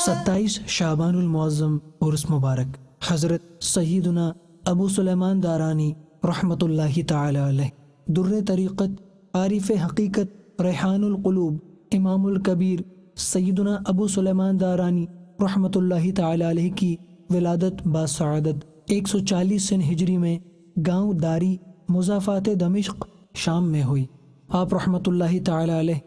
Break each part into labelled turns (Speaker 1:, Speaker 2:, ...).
Speaker 1: 27 شعبان المعظم عرس مبارک حضرت سیدنا ابو سلیمان دارانی رحمۃ اللہ تعالی علیہ در طریقت عارف حقیقت ریحان القلوب امام الکبیر سیدنا ابو سلیمان دارانی رحمۃ اللہ تعالی علیہ کی ولادت باسعادت 140 سن ہجری میں گاؤں داری مضافات دمشق شام میں ہوئی۔ آپ رحمۃ اللہ تعالی علیہ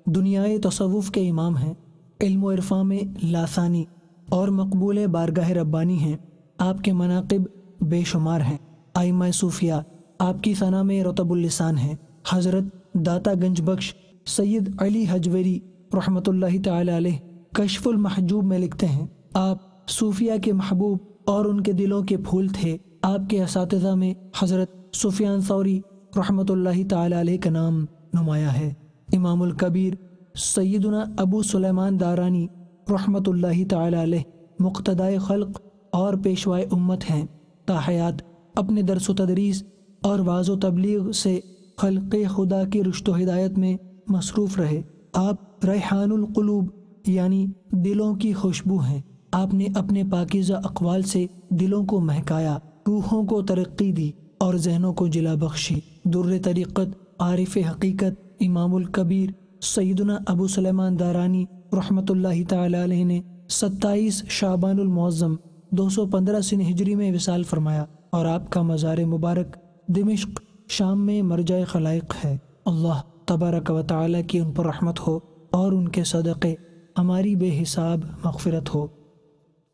Speaker 1: دنیائے تصوف کے امام ہیں، علم و عرفان میں لاثانی اور مقبول بارگاہ ربانی ہیں۔ آپ کے مناقب بے شمار ہیں۔ ائمہ صوفیہ آپ کی ثنا میں رطب اللسان ہیں۔ حضرت داتا گنج بخش سید علی حجویری رحمۃ اللہ تعالی علیہ کشف المحجوب میں لکھتے ہیں، آپ صوفیہ کے محبوب اور ان کے دلوں کے پھول تھے۔ آپ کے اساتذہ میں حضرت سفیان ثوری رحمۃ اللہ تعالی علیہ کا نام نمایاں ہے۔ امام الکبیر سیدنا ابو سلیمان دارانی رحمۃ اللہ تعالی علیہ مقتدائے خلق اور پیشوائے امت ہیں۔ تاحیات اپنے درس و تدریس اور واعظ و تبلیغ سے خلق خدا کی رشد و ہدایت میں مصروف رہے۔ آپ ریحان القلوب یعنی دلوں کی خوشبو ہیں۔ آپ نے اپنے پاکیزہ اقوال سے دلوں کو مہکایا، روحوں کو ترقی دی اور ذہنوں کو جلا بخشی۔ در طریقت عارف حقیقت امام الکبیر سیدنا ابو سلیمان دارانی رحمۃ اللہ تعالی علیہ نے 27 شعبان المعظم 215 سن ہجری میں وصال فرمایا اور آپ کا مزار مبارک دمشق شام میں مرجع خلائق ہے۔ اللہ تبارک و تعالی کی ان پر رحمت ہو اور ان کے صدقے ہماری بے حساب مغفرت ہو۔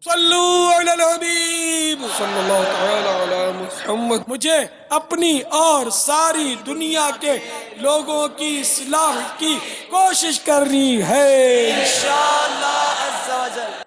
Speaker 2: صلو علی الحبیب صلی اللہ تعالی علی محمد۔ مجھے اپنی اور ساری دنیا کے لوگوں کی اصلاح کی کوشش کرنی ہے انشاءاللہ عز و جل۔